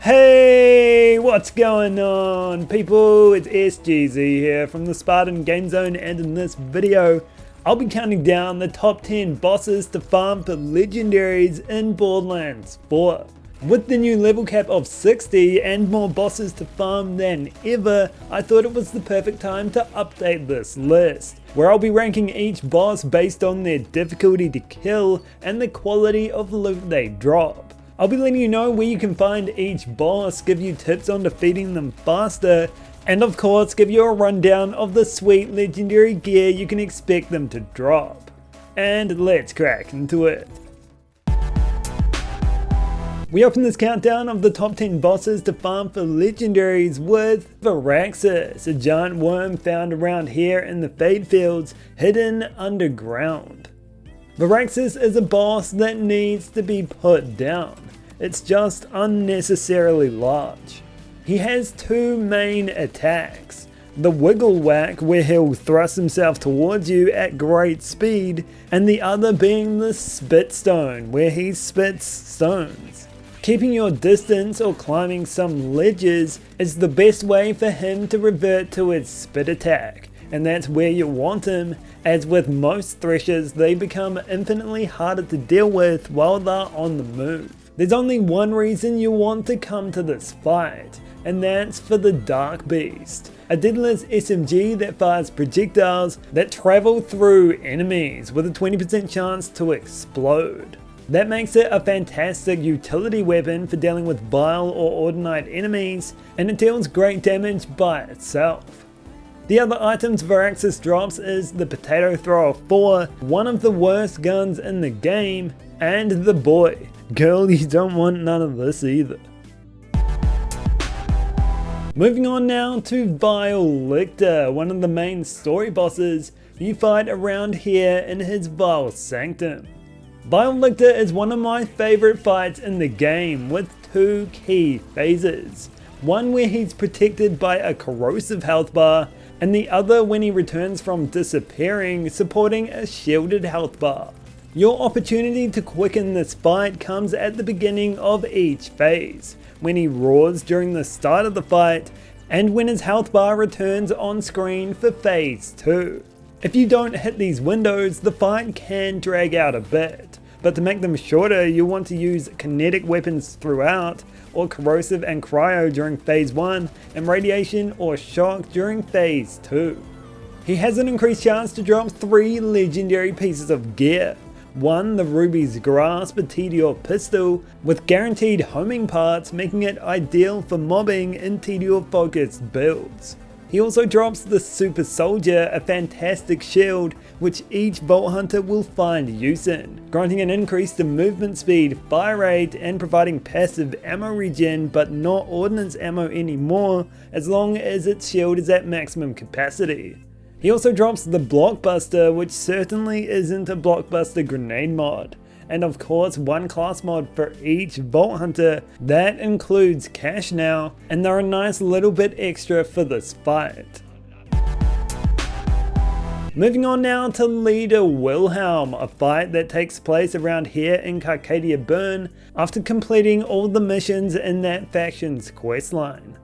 Hey, what's going on people? It's SGZ here from the SpartanGameZone, and in this video I'll be counting down the top 10 bosses to farm for Legendaries in Borderlands 4. With the new level cap of 60 and more bosses to farm than ever, I thought it was the perfect time to update this list, where I'll be ranking each boss based on their difficulty to kill and the quality of loot they drop. I'll be letting you know where you can find each boss, give you tips on defeating them faster, and of course give you a rundown of the sweet legendary gear you can expect them to drop. And let's crack into it. We open this countdown of the top 10 bosses to farm for Legendaries with Varaxis, a giant worm found around here in the Fade Fields, hidden underground. Varaxis is a boss that needs to be put down. It's just unnecessarily large. He has two main attacks. The Wiggle Whack, where he'll thrust himself towards you at great speed, and the other being the Spit Stone, where he spits stones. Keeping your distance or climbing some ledges is the best way for him to revert to his spit attack, and that's where you want him, as with most threshers they become infinitely harder to deal with while they're on the move. There's only one reason you want to come to this fight, and that's for the Dark Beast, a deadless SMG that fires projectiles that travel through enemies with a 20% chance to explode. That makes it a fantastic utility weapon for dealing with vile or ordinate enemies, and it deals great damage by itself. The other items Varaxis drops is the Potato Thrower 4, one of the worst guns in the game, and the Boy. Girl, you don't want none of this either. Moving on now to Vile Lictor, one of the main story bosses you fight around here in his Vile Sanctum. Vile Lictor is one of my favourite fights in the game, with two key phases. One where he's protected by a corrosive health bar, and the other when he returns from disappearing, supporting a shielded health bar. Your opportunity to quicken this fight comes at the beginning of each phase, when he roars during the start of the fight, and when his health bar returns on screen for phase 2. If you don't hit these windows, the fight can drag out a bit, but to make them shorter you'll want to use kinetic weapons throughout, or corrosive and cryo during phase 1, and radiation or shock during phase 2. He has an increased chance to drop 3 legendary pieces of gear. 1, the Ruby's Grasp, a Tediore pistol, with guaranteed homing parts, making it ideal for mobbing in Tediore focused builds. He also drops the Super Soldier, a fantastic shield which each Vault Hunter will find use in, granting an increase to movement speed, fire rate, and providing passive ammo regen but not ordnance ammo anymore, as long as its shield is at maximum capacity. He also drops the Blockbuster, which certainly isn't a Blockbuster grenade mod, and of course one class mod for each Vault Hunter. That includes Cash now, and they're a nice little bit extra for this fight. Moving on now to Leader Wilhelm, a fight that takes place around here in Carcadia Burn after completing all the missions in that faction's questline.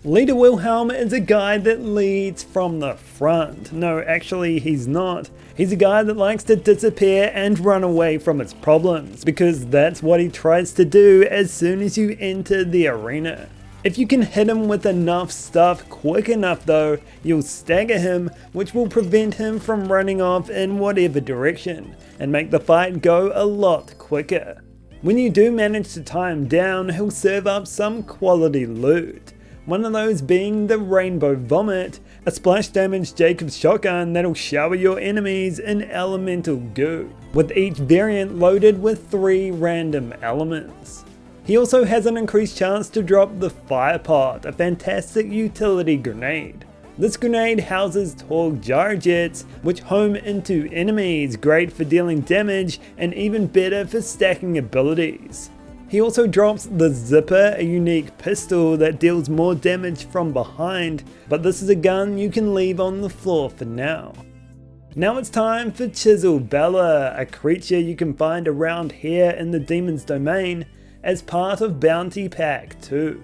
Leader Wilhelm is a guy that leads from the front. No, actually he's not. He's a guy that likes to disappear and run away from his problems, because that's what he tries to do as soon as you enter the arena. If you can hit him with enough stuff quick enough though, you'll stagger him, which will prevent him from running off in whatever direction, and make the fight go a lot quicker. When you do manage to tie him down, he'll serve up some quality loot. One of those being the Rainbow Vomit, a splash damage Jacob's shotgun that'll shower your enemies in elemental goo, with each variant loaded with 3 random elements. He also has an increased chance to drop the Fire Pot, a fantastic utility grenade. This grenade houses tall gyrojets which home into enemies, great for dealing damage and even better for stacking abilities. He also drops the Zipper, a unique pistol that deals more damage from behind, but this is a gun you can leave on the floor for now. Now it's time for Chisel Bella, a creature you can find around here in the Demon's Domain, as part of Bounty Pack 2.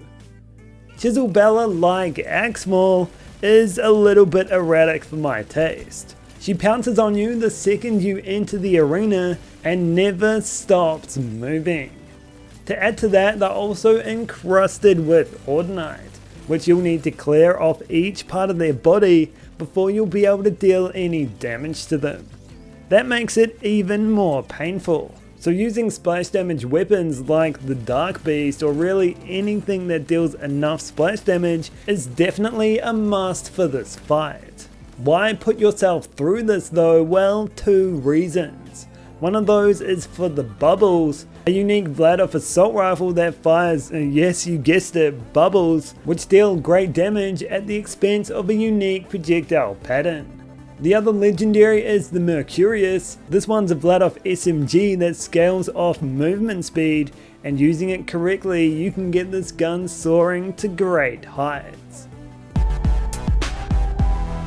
Chisel Bella, like Axmal, is a little bit erratic for my taste. She pounces on you the second you enter the arena and never stops moving. To add to that, they're also encrusted with Ordinite, which you'll need to clear off each part of their body before you'll be able to deal any damage to them. That makes it even more painful. So using splash damage weapons like the Dark Beast or really anything that deals enough splash damage is definitely a must for this fight. Why put yourself through this though? Well, 2 reasons. One of those is for the bubbles, a unique Vladoff assault rifle that fires, yes you guessed it, bubbles, which deal great damage at the expense of a unique projectile pattern. The other legendary is the Mercurius. This one's a Vladoff SMG that scales off movement speed, and using it correctly you can get this gun soaring to great heights.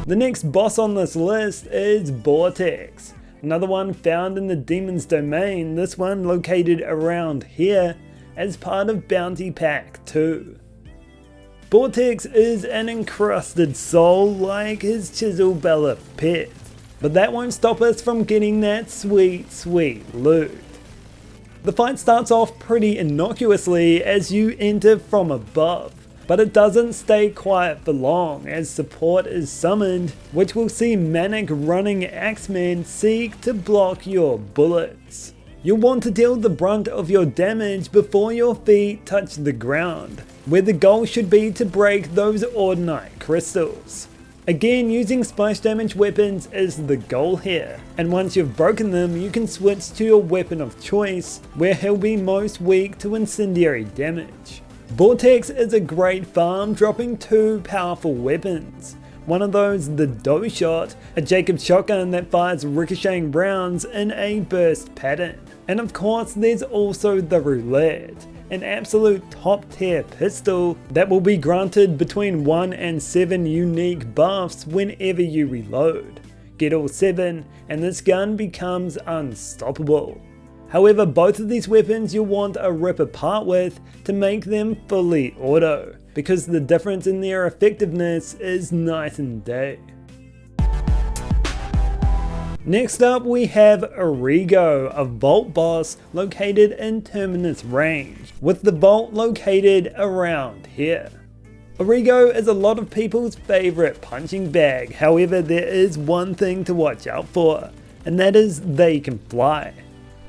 The next boss on this list is Vortex. Another one found in the Demon's Domain, this one located around here as part of Bounty Pack 2. Vortex is an encrusted soul like his Chisel Bella pet, but that won't stop us from getting that sweet loot. The fight starts off pretty innocuously as you enter from above, but it doesn't stay quiet for long as support is summoned, which will see manic running axemen seek to block your bullets. You'll want to deal the brunt of your damage before your feet touch the ground, where the goal should be to break those Ordinite crystals. Again, using splash damage weapons is the goal here, and once you've broken them you can switch to your weapon of choice, where he'll be most weak to incendiary damage. Vortex is a great farm, dropping 2 powerful weapons. One of those, the Doe Shot, a Jacob shotgun that fires ricocheting rounds in a burst pattern. And of course there's also the Roulette, an absolute top tier pistol that will be granted between 1 and 7 unique buffs whenever you reload. Get all 7 and this gun becomes unstoppable. However, both of these weapons you'll want a rip apart with to make them fully auto, because the difference in their effectiveness is night and day. Next up we have Origo, a vault boss located in Terminus range, with the vault located around here. Origo is a lot of people's favourite punching bag, however there is one thing to watch out for, and that is they can fly.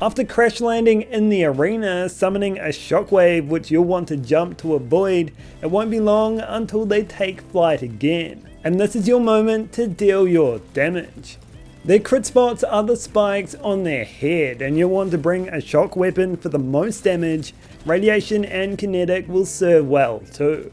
After crash landing in the arena, summoning a shockwave which you'll want to jump to avoid, it won't be long until they take flight again, and this is your moment to deal your damage. Their crit spots are the spikes on their head, and you'll want to bring a shock weapon for the most damage. Radiation and kinetic will serve well too.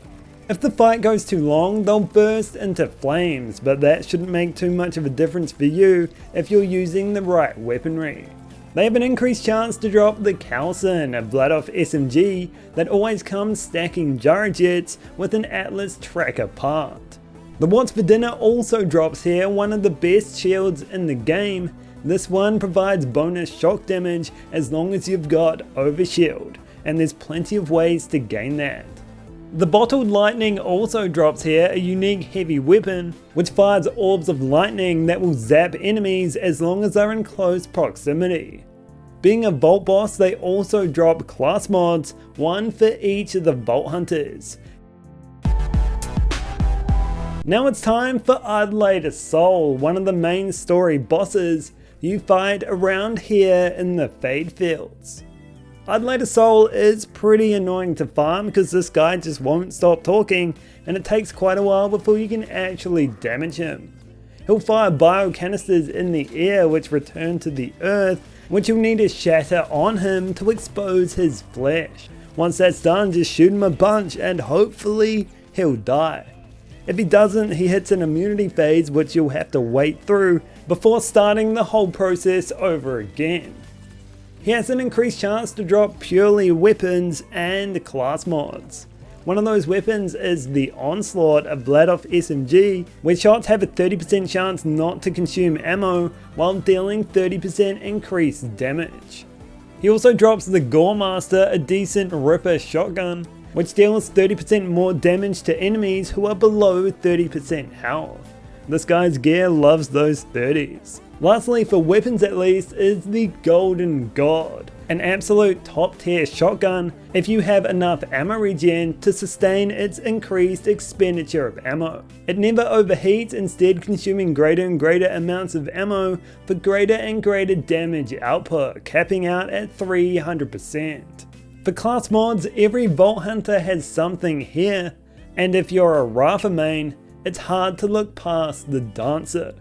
If the fight goes too long, they'll burst into flames, but that shouldn't make too much of a difference for you if you're using the right weaponry. They have an increased chance to drop the Calcin, a Vladoff SMG that always comes stacking Gyrojets with an Atlas tracker part. The What's for Dinner also drops here, one of the best shields in the game. This one provides bonus shock damage as long as you've got overshield, and there's plenty of ways to gain that. The Bottled Lightning also drops here, a unique heavy weapon which fires orbs of lightning that will zap enemies as long as they're in close proximity. Being a Vault boss, they also drop class mods, one for each of the Vault Hunters. Now it's time for Adelaide Soul, one of the main story bosses you fight around here in the Fade Fields. Adelaide Soul is pretty annoying to farm because this guy just won't stop talking, and it takes quite a while before you can actually damage him. He'll fire bio canisters in the air which return to the earth, which you'll need to shatter on him to expose his flesh. Once that's done, just shoot him a bunch and hopefully he'll die. If he doesn't, he hits an immunity phase which you'll have to wait through before starting the whole process over again. He has an increased chance to drop purely weapons and class mods. One of those weapons is the Onslaught, a Vladoff SMG, where shots have a 30% chance not to consume ammo while dealing 30% increased damage. He also drops the Goremaster, a decent Ripper shotgun, which deals 30% more damage to enemies who are below 30% health. This guy's gear loves those 30s. Lastly, for weapons at least, is the Golden God, an absolute top tier shotgun if you have enough ammo regen to sustain its increased expenditure of ammo. It never overheats, instead consuming greater and greater amounts of ammo for greater and greater damage output, capping out at 300%. For class mods, every Vault Hunter has something here, and if you're a Rafa main, it's hard to look past the Dancer.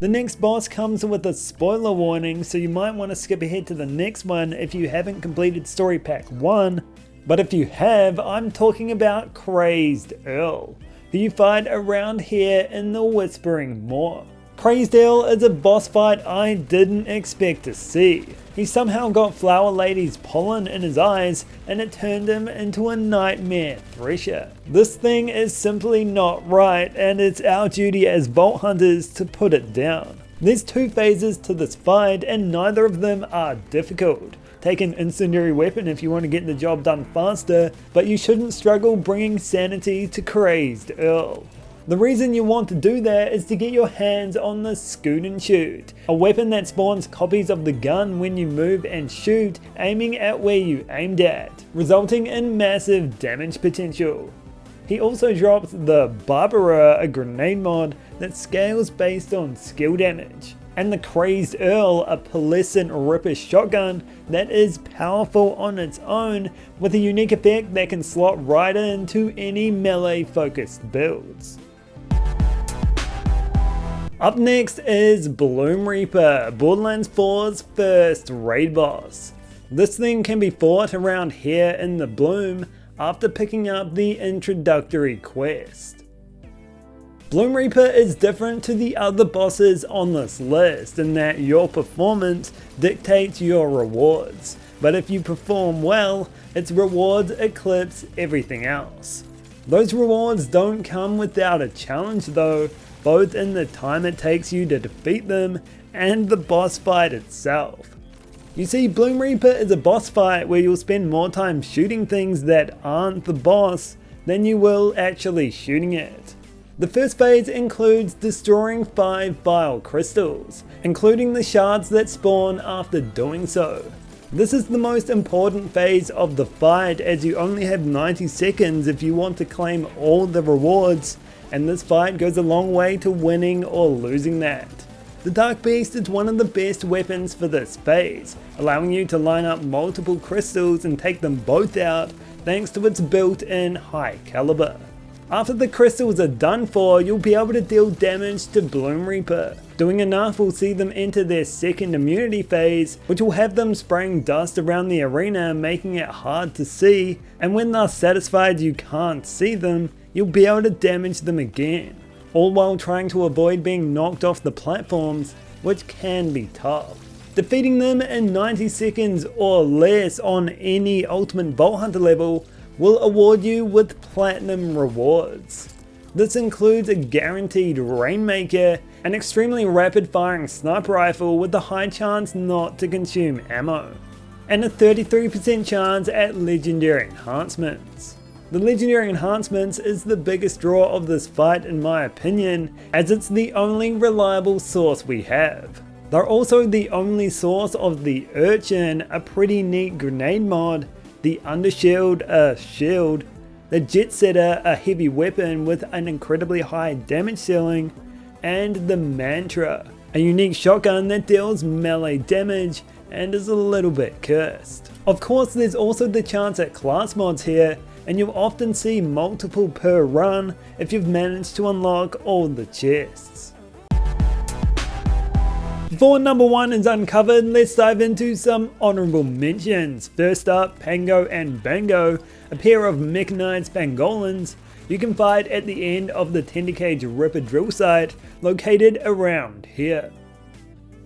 The next boss comes with a spoiler warning, so you might want to skip ahead to the next one if you haven't completed Story Pack 1, but if you have, I'm talking about Crazed Earl, who you fight around here in the Whispering Moor. Crazed Earl is a boss fight I didn't expect to see. He somehow got Flower Lady's pollen in his eyes and it turned him into a nightmare thresher. This thing is simply not right, and it's our duty as Vault Hunters to put it down. There's 2 phases to this fight and neither of them are difficult. Take an incendiary weapon if you want to get the job done faster, but you shouldn't struggle bringing sanity to Crazed Earl. The reason you want to do that is to get your hands on the Scoot and Shoot, a weapon that spawns copies of the gun when you move and shoot, aiming at where you aimed at, resulting in massive damage potential. He also drops the Barbara, a grenade mod that scales based on skill damage, and the Crazed Earl, a pearlescent Ripper shotgun that is powerful on its own with a unique effect that can slot right into any melee focused builds. Up next is Bloom Reaper, Borderlands 4's first raid boss. This thing can be fought around here in the Bloom after picking up the introductory quest. Bloom Reaper is different to the other bosses on this list in that your performance dictates your rewards, but if you perform well, its rewards eclipse everything else. Those rewards don't come without a challenge though, both in the time it takes you to defeat them and the boss fight itself. You see, Bloom Reaper is a boss fight where you'll spend more time shooting things that aren't the boss than you will actually shooting it. The first phase includes destroying 5 vile crystals, including the shards that spawn after doing so. This is the most important phase of the fight as you only have 90 seconds if you want to claim all the rewards, and this fight goes a long way to winning or losing that. The Dark Beast is one of the best weapons for this phase, allowing you to line up multiple crystals and take them both out thanks to its built-in high caliber. After the crystals are done for, you'll be able to deal damage to Bloom Reaper. Doing enough will see them enter their second immunity phase, which will have them spraying dust around the arena, making it hard to see, and when they're satisfied you can't see them, you'll be able to damage them again, all while trying to avoid being knocked off the platforms, which can be tough. Defeating them in 90 seconds or less on any Ultimate Vault Hunter level will award you with platinum rewards. This includes a guaranteed Rainmaker, an extremely rapid firing sniper rifle with a high chance not to consume ammo, and a 33% chance at legendary enhancements. The legendary enhancements is the biggest draw of this fight in my opinion, as it's the only reliable source we have. They're also the only source of the Urchin, a pretty neat grenade mod, the Undershield, a shield, the Jet Setter, a heavy weapon with an incredibly high damage ceiling, and the Mantra, a unique shotgun that deals melee damage and is a little bit cursed. Of course, there's also the chance at class mods here, and you'll often see multiple per run if you've managed to unlock all the chests. Before number 1 is uncovered, let's dive into some honourable mentions. First up, Pango and Bango, a pair of mechanized pangolins you can fight at the end of the Tender Cage Ripper drill site located around here.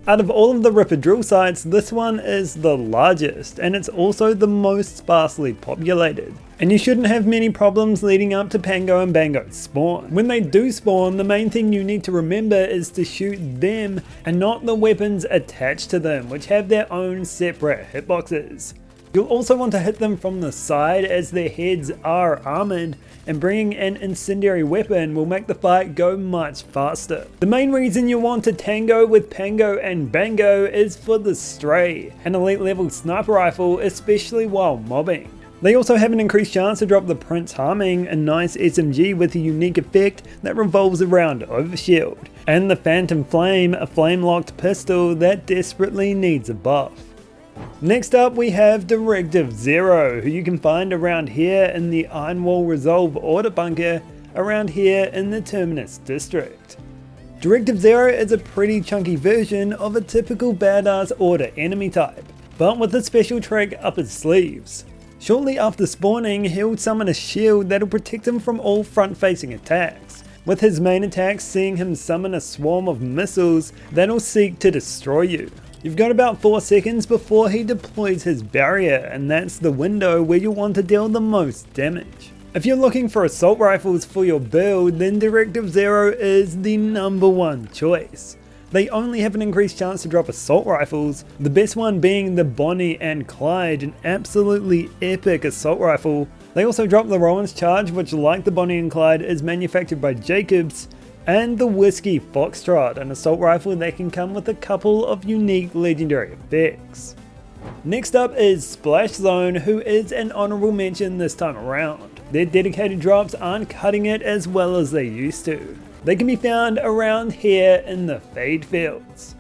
Out of all of the Ripper drill sites, this one is the largest, and it's also the most sparsely populated. And you shouldn't have many problems leading up to Pango and Bango's spawn. When they do spawn, the main thing you need to remember is to shoot them and not the weapons attached to them, which have their own separate hitboxes. You'll also want to hit them from the side as their heads are armored, and bringing an incendiary weapon will make the fight go much faster. The main reason you want to tango with Pango and Bango is for the Stray, an elite level sniper rifle, especially while mobbing. They also have an increased chance to drop the Prince Harming, a nice SMG with a unique effect that revolves around Overshield, and the Phantom Flame, a flame-locked pistol that desperately needs a buff. Next up we have Directive Zero, who you can find around here in the Iron Wall Resolve Order Bunker, around here in the Terminus District. Directive Zero is a pretty chunky version of a typical badass Order enemy type, but with a special trick up his sleeves. Shortly after spawning, he'll summon a shield that'll protect him from all front-facing attacks, with his main attacks seeing him summon a swarm of missiles that'll seek to destroy you. You've got about 4 seconds before he deploys his barrier, and that's the window where you'll want to deal the most damage. If you're looking for assault rifles for your build, then Directive Zero is the #1 choice. They only have an increased chance to drop assault rifles, the best one being the Bonnie and Clyde, an absolutely epic assault rifle. They also drop the Rowan's Charge, which like the Bonnie and Clyde is manufactured by Jacobs, and the Whiskey Foxtrot, an assault rifle that can come with a couple of unique legendary effects. Next up is Splash Zone, who is an honorable mention this time around. Their dedicated drops aren't cutting it as well as they used to. They can be found around here in the Fade Fields.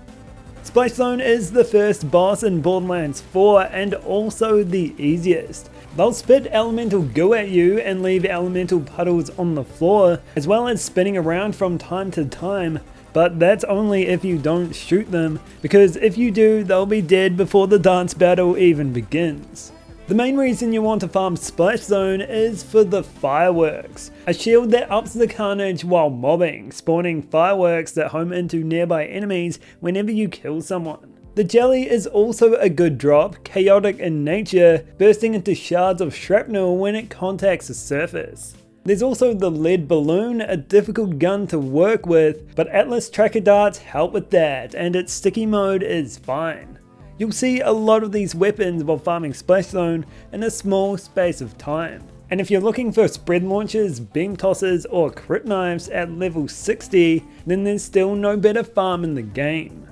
Splash Zone is the first boss in Borderlands 4 and also the easiest. They'll spit elemental goo at you and leave elemental puddles on the floor, as well as spinning around from time to time, but that's only if you don't shoot them, because if you do, they'll be dead before the dance battle even begins. The main reason you want to farm Splash Zone is for the fireworks, a shield that ups the carnage while mobbing, spawning fireworks that home into nearby enemies whenever you kill someone. The jelly is also a good drop, chaotic in nature, bursting into shards of shrapnel when it contacts the surface. There's also the lead balloon, a difficult gun to work with, but Atlas tracker darts help with that, and its sticky mode is fine. You'll see a lot of these weapons while farming Splash Zone in a small space of time. And if you're looking for spread launchers, beam tossers, or crit knives at level 60, then there's still no better farm in the game.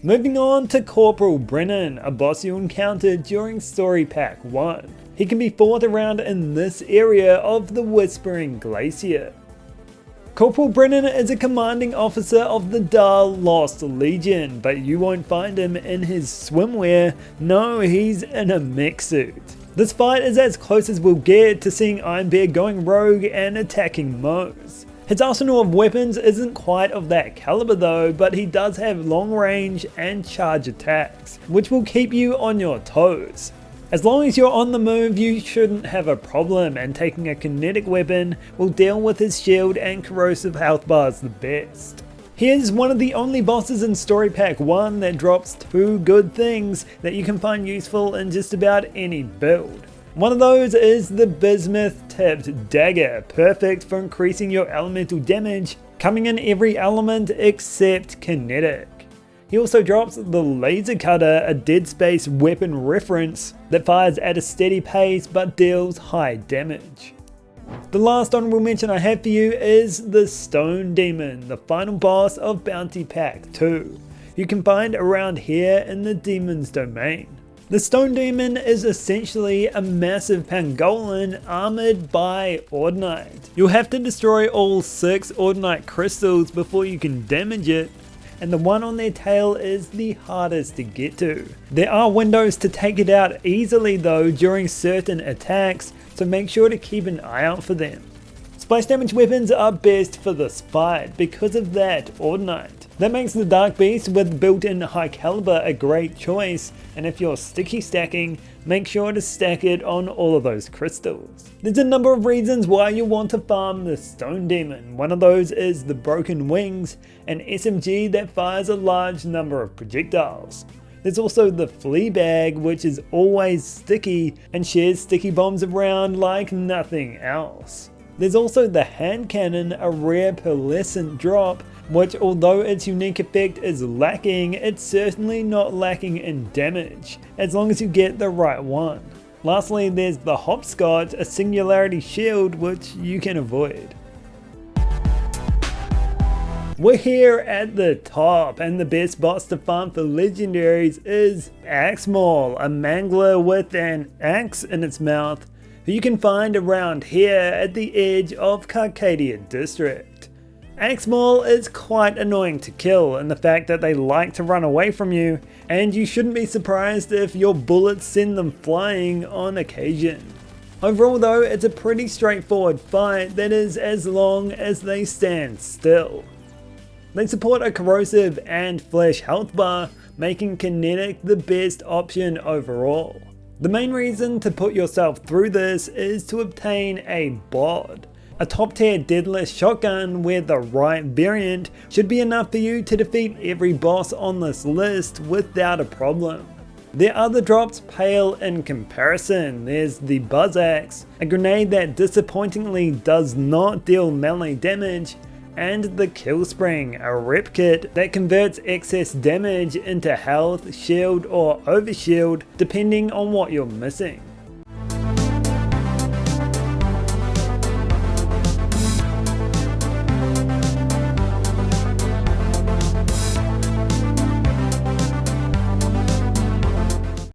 Moving on to Corporal Brennan, a boss you encounter during Story Pack 1. He can be fought around in this area of the Whispering Glacier. Corporal Brennan is a commanding officer of the Dahl Lost Legion, but you won't find him in his swimwear, no, he's in a mech suit. This fight is as close as we'll get to seeing Iron Bear going rogue and attacking Moe's. His arsenal of weapons isn't quite of that caliber though, but he does have long range and charge attacks, which will keep you on your toes. As long as you're on the move, you shouldn't have a problem, and taking a kinetic weapon will deal with his shield and corrosive health bars the best. He is one of the only bosses in Story Pack 1 that drops 2 good things that you can find useful in just about any build. One of those is the Bismuth Tipped Dagger, perfect for increasing your elemental damage, coming in every element except kinetic. He also drops the Laser Cutter, a Dead Space weapon reference that fires at a steady pace but deals high damage. The last honorable mention I have for you is the Stone Demon, the final boss of Bounty Pack 2. You can find around here in the Demon's Domain. The Stone Demon is essentially a massive pangolin armored by Ordnite. You'll have to destroy all 6 Ordnite crystals before you can damage it, and the one on their tail is the hardest to get to. There are windows to take it out easily though during certain attacks, so make sure to keep an eye out for them. Splash damage weapons are best for this fight because of that Ordnite. That makes the Dark Beast with built-in high caliber a great choice, and if you're sticky stacking, make sure to stack it on all of those crystals. There's a number of reasons why you want to farm the Stone Demon. One of those is the broken wings, an SMG that fires a large number of projectiles. There's also the flea bag, which is always sticky and shares sticky bombs around like nothing else. There's also the hand cannon, a rare pearlescent drop, which although its unique effect is lacking, it's certainly not lacking in damage, as long as you get the right one. Lastly, there's the hopscotch, a singularity shield which you can avoid. We're here at the top, and the best boss to farm for legendaries is Axemaul, a mangler with an axe in its mouth, who you can find around here at the edge of Carcadia District. Axemaul is quite annoying to kill in the fact that they like to run away from you, and you shouldn't be surprised if your bullets send them flying on occasion. Overall though, it's a pretty straightforward fight that is as long as they stand still. They support a corrosive and flesh health bar, making kinetic the best option overall. The main reason to put yourself through this is to obtain a bod. A top tier deadlift shotgun with the right variant should be enough for you to defeat every boss on this list without a problem. Their other drops pale in comparison. There's the Buzz Axe, a grenade that disappointingly does not deal melee damage, and the Kill Spring, a rep kit that converts excess damage into health, shield or overshield depending on what you're missing.